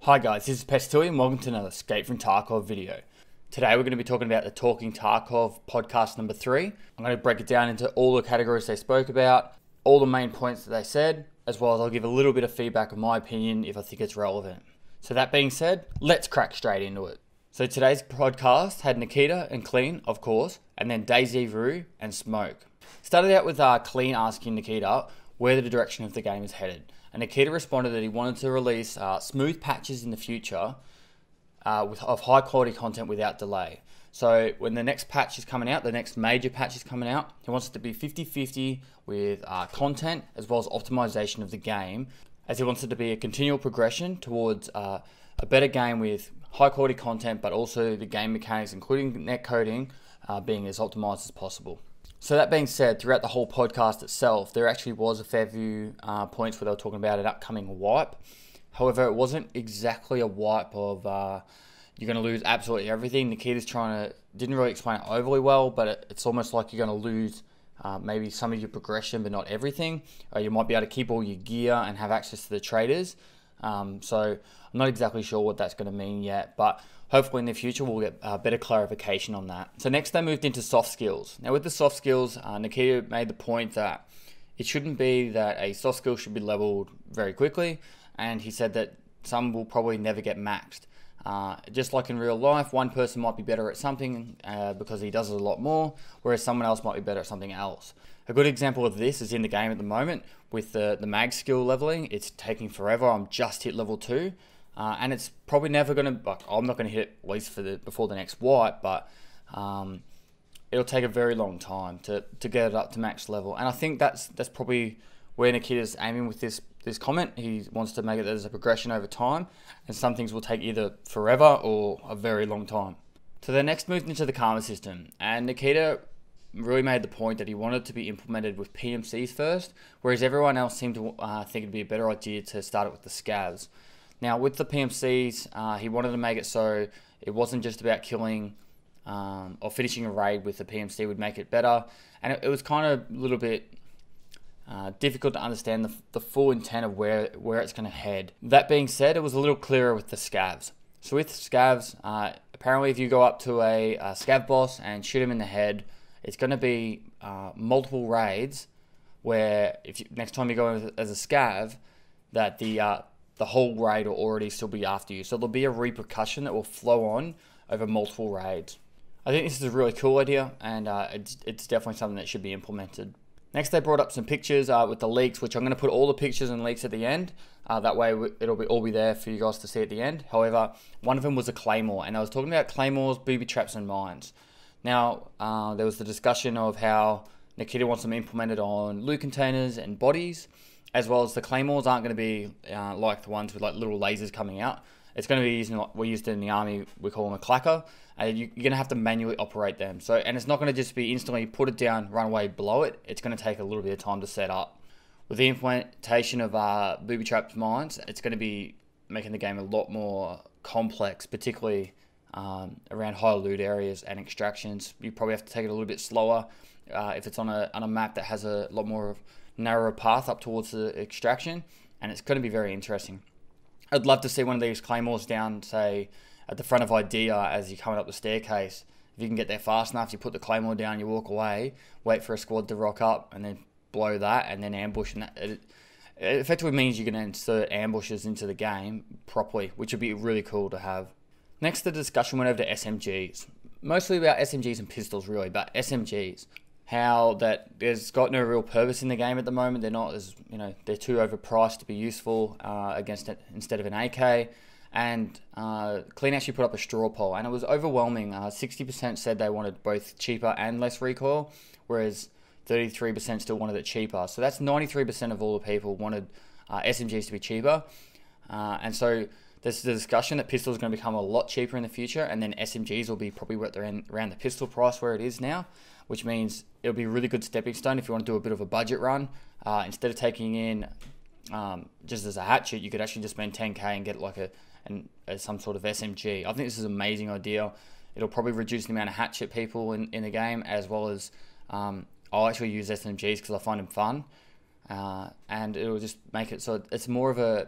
Hi guys, this is Pestily and welcome to another Escape from Tarkov video. Today we're going to be talking about the Talking Tarkov podcast number 3. I'm going to break it down into all the categories they spoke about, all the main points that they said, as well as I'll give a little bit of feedback on my opinion if I think it's relevant. So that being said, let's crack straight into it. So today's podcast had Nikita and Klean, of course, and then Dayzru and Smoke. Started out with Klean asking Nikita where the direction of the game is headed. And Nikita responded that he wanted to release smooth patches in the future of high quality content without delay. So when the next patch is coming out, the next major patch is coming out, he wants it to be 50-50 with content as well as optimization of the game, as he wants it to be a continual progression towards a better game with high quality content, but also the game mechanics, including netcoding, being as optimized as possible. So that being said, throughout the whole podcast itself, there actually was a fair few points where they were talking about an upcoming wipe. However, it wasn't exactly a wipe of you're going to lose absolutely everything. Nikita's didn't really explain it overly well, but it's almost like you're going to lose maybe some of your progression, but not everything. You might be able to keep all your gear and have access to the traders. So I'm not exactly sure what that's going to mean yet, but hopefully in the future we'll get better clarification on that. So next they moved into soft skills. Now with the soft skills, Nikita made the point that it shouldn't be that a soft skill should be leveled very quickly, and he said that some will probably never get maxed. Just like in real life, one person might be better at something because he does it a lot more, whereas someone else might be better at something else. A good example of this is in the game at the moment with the mag skill leveling. It's taking forever. I'm just hit level 2. And it's probably never going to, I'm not going to hit it at least before the next wipe, but it'll take a very long time to get it up to max level. And I think that's probably where Nikita's aiming with this comment. He wants to make it as a progression over time, and some things will take either forever or a very long time. So they next moved into the karma system, and Nikita really made the point that he wanted to be implemented with PMCs first, whereas everyone else seemed to think it'd be a better idea to start it with the scavs. Now with the PMCs, he wanted to make it so it wasn't just about killing or finishing a raid with the PMC would make it better, and it was kind of a little bit difficult to understand the full intent of where it's going to head. That being said, it was a little clearer with the scavs. So with scavs, apparently if you go up to a scav boss and shoot him in the head, it's going to be multiple raids where next time you go as a scav, that the whole raid will already still be after you. So there'll be a repercussion that will flow on over multiple raids. I think this is a really cool idea, and it's definitely something that should be implemented. Next, they brought up some pictures with the leaks, which I'm going to put all the pictures and leaks at the end. That way it'll all be there for you guys to see at the end. However, one of them was a Claymore, and I was talking about Claymores, booby traps, and mines. Now, there was the discussion of how Nikita wants them implemented on loot containers and bodies, as well as the Claymores aren't going to be like the ones with like little lasers coming out. It's going to be using, like we used in the army, we call them a clacker. You're going to have to manually operate them. So, and it's not going to just be instantly put it down, run away, blow it. It's going to take a little bit of time to set up. With the implementation of booby traps mines, it's going to be making the game a lot more complex, particularly around high loot areas and extractions. You probably have to take it a little bit slower if it's on a map that has a lot more of narrower path up towards the extraction, and it's going to be very interesting. I'd love to see one of these Claymores down, say, at the front of Idea as you're coming up the staircase. If you can get there fast enough, you put the Claymore down, you walk away, wait for a squad to rock up, and then blow that, and then ambush. And it effectively means you can insert ambushes into the game properly, which would be really cool to have. Next, the discussion went over to SMGs. Mostly about SMGs and pistols, really, but SMGs. How that there's got no real purpose in the game at the moment. They're not as, they're too overpriced to be useful against it instead of an AK. And Klean actually put up a straw poll, and it was overwhelming. 60% said they wanted both cheaper and less recoil, whereas 33% still wanted it cheaper. So that's 93% of all the people wanted SMGs to be cheaper. And so there's the discussion that pistols are going to become a lot cheaper in the future, and then SMGs will be probably around the pistol price where it is now, which means it'll be a really good stepping stone if you want to do a bit of a budget run. Instead of taking in just as a hatchet, you could actually just spend 10k and get like some sort of SMG. I think this is an amazing idea. It'll probably reduce the amount of hatchet people in the game, as well as I'll actually use SMGs because I find them fun, and it'll just make it so it's more of a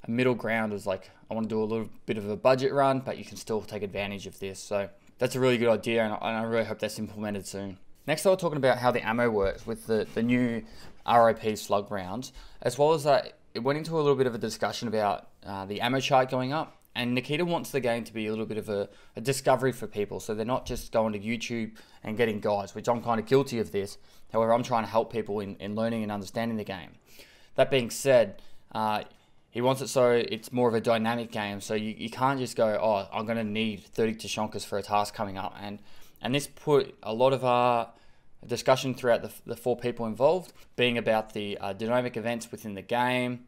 a middle ground is like, I want to do a little bit of a budget run, but you can still take advantage of this. So that's a really good idea, and I really hope that's implemented soon. Next, I was talking about how the ammo works with the new RIP slug rounds, as well as that it went into a little bit of a discussion about the ammo chart going up. And Nikita wants the game to be a little bit of a discovery for people, so they're not just going to YouTube and getting guides, which I'm kind of guilty of this. However, I'm trying to help people in learning and understanding the game. That being said, he wants it so it's more of a dynamic game, so you can't just go, oh, I'm going to need 30 Tushonkas for a task coming up. And this put a lot of discussion throughout the 4 people involved, being about the dynamic events within the game,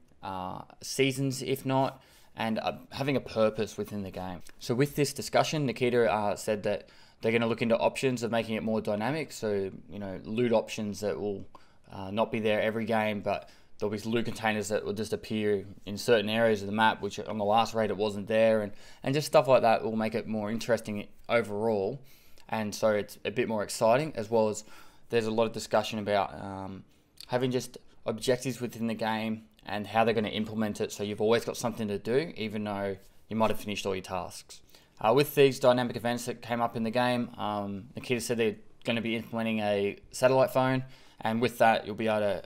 seasons if not, and having a purpose within the game. So with this discussion, Nikita said that they're going to look into options of making it more dynamic. So, loot options that will not be there every game, but there'll be loot containers that will just appear in certain areas of the map, which on the last raid it wasn't there, and just stuff like that will make it more interesting overall. And so it's a bit more exciting, as well as there's a lot of discussion about having just objectives within the game and how they're going to implement it, so you've always got something to do, even though you might have finished all your tasks. With these dynamic events that came up in the game, Nikita said they're going to be implementing a satellite phone, and with that you'll be able to,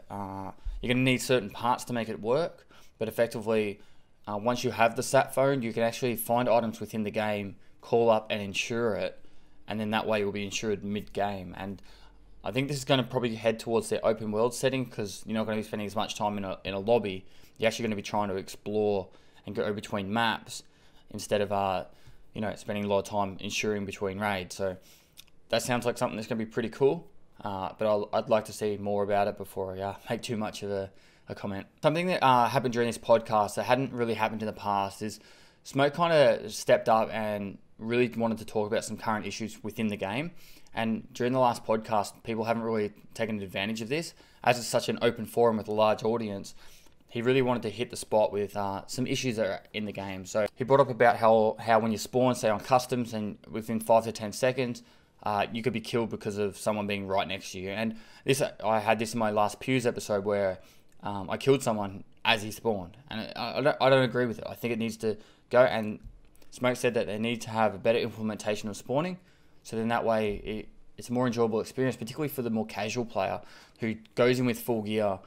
you're going to need certain parts to make it work, but effectively, once you have the sat phone, you can actually find items within the game, call up and insure it, and then that way you'll be insured mid-game. And I think this is going to probably head towards their open world setting, because you're not going to be spending as much time in a lobby. You're actually going to be trying to explore and go between maps instead of spending a lot of time insuring between raids. So that sounds like something that's going to be pretty cool, but I'd like to see more about it before I make too much of a comment. Something that happened during this podcast that hadn't really happened in the past is Smoke kind of stepped up and really wanted to talk about some current issues within the game. And during the last podcast, people haven't really taken advantage of this. As it's such an open forum with a large audience, he really wanted to hit the spot with some issues that are in the game. So he brought up about how when you spawn, say on customs, and within 5 to 10 seconds, you could be killed because of someone being right next to you. And I had this in my last Pews episode where I killed someone as he spawned. And I don't agree with it. I think it needs to go, and Smoke said that they need to have a better implementation of spawning, so then that way it's a more enjoyable experience, particularly for the more casual player who goes in with full gear,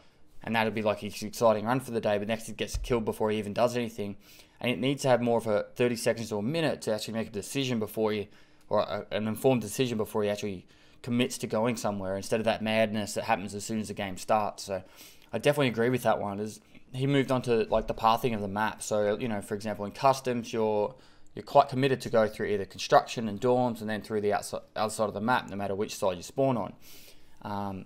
and that'll be like his exciting run for the day, but next he gets killed before he even does anything. And it needs to have more of a 30 seconds or a minute to actually make a decision an informed decision before he actually commits to going somewhere, instead of that madness that happens as soon as the game starts. So I definitely agree with that one. He moved on to like the pathing of the map. So, for example, in customs, you're quite committed to go through either construction and dorms and then through the outside of the map, no matter which side you spawn on.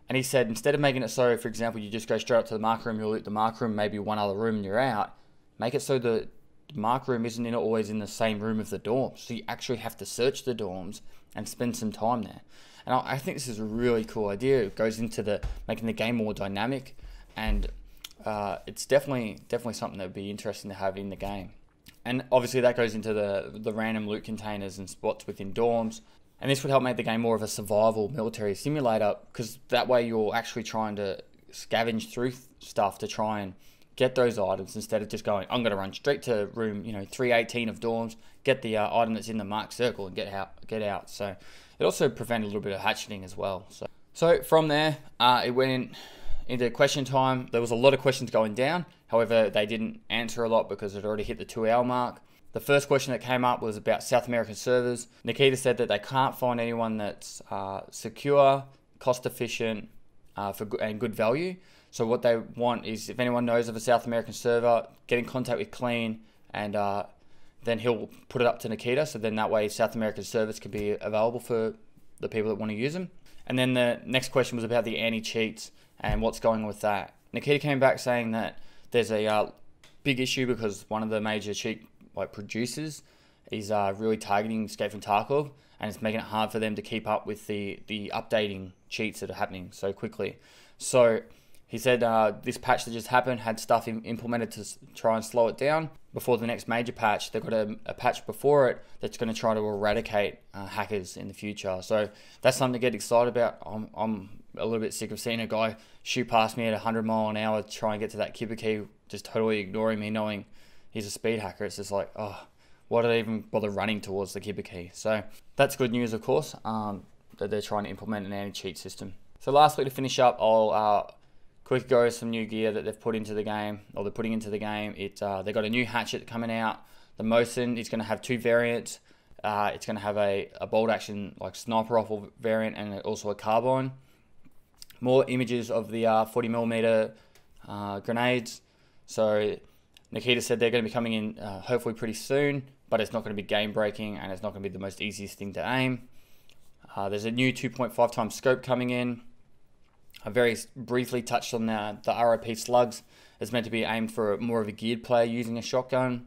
And he said, instead of making it so, for example, you just go straight up to the mark room, you'll loot the mark room, maybe one other room and you're out, make it so the mark room isn't always in the same room of the dorms. So you actually have to search the dorms and spend some time there. And I think this is a really cool idea. It goes into making the game more dynamic, and it's definitely something that would be interesting to have in the game. And obviously that goes into the random loot containers and spots within dorms. And this would help make the game more of a survival military simulator, because that way you're actually trying to scavenge through stuff to try and get those items, instead of just going, I'm going to run straight to room 318 of dorms, get the item that's in the marked circle and get out. So it also prevented a little bit of hatcheting as well. So from there, it went into question time. There was a lot of questions going down. However, they didn't answer a lot because it already hit the 2 hour mark. The first question that came up was about South American servers. Nikita said that they can't find anyone that's secure, cost efficient, and good value. So what they want is, if anyone knows of a South American server, get in contact with Klean, and then he'll put it up to Nikita. So then that way South American servers can be available for the people that want to use them. And then the next question was about the anti-cheats and what's going on with that. Nikita came back saying that there's a big issue because one of the major cheat producers is really targeting Escape from Tarkov, and it's making it hard for them to keep up with the updating cheats that are happening so quickly. So he said this patch that just happened had stuff implemented to try and slow it down. Before the next major patch, they've got a patch before it that's going to try to eradicate hackers in the future. So that's something to get excited about. I'm a little bit sick of seeing a guy shoot past me at 100 mile an hour, try and get to that Kipper key, just totally ignoring me, knowing he's a speed hacker. It's just like, oh, why do they even bother running towards the Kipper key? So that's good news, of course, that they're trying to implement an anti-cheat system. So lastly, to finish up, I'll quick go some new gear that they've put into the game, or they're putting into the game. They've got a new hatchet coming out. The Mosin is going to have 2 variants. It's going to have a bolt action like sniper rifle variant and also a carbine. More images of the 40mm grenades. So Nikita said they're going to be coming in hopefully pretty soon, but it's not going to be game breaking and it's not going to be the most easiest thing to aim. There's a new 2.5 times scope coming in. I very briefly touched on the RIP slugs. It's meant to be aimed for more of a geared player using a shotgun.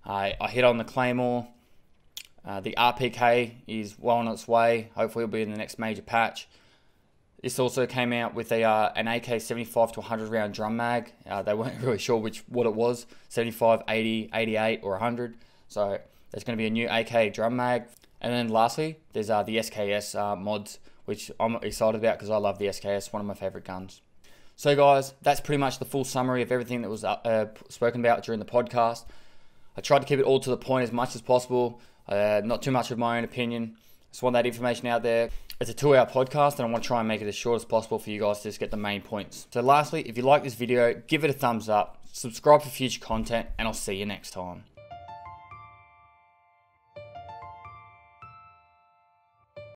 I hit on the Claymore. The RPK is well on its way. Hopefully it'll be in the next major patch. This also came out with an AK 75 to 100 round drum mag. They weren't really sure what it was, 75, 80, 88 or 100. So there's going to be a new AK drum mag. And then lastly, there's the SKS mods, which I'm excited about because I love the SKS, one of my favorite guns. So guys, that's pretty much the full summary of everything that was spoken about during the podcast. I tried to keep it all to the point as much as possible. Not too much of my own opinion. Just want that information out there. It's a 2-hour podcast and I want to try and make it as short as possible for you guys to just get the main points. So lastly, if you like this video, give it a thumbs up, subscribe for future content, and I'll see you next time.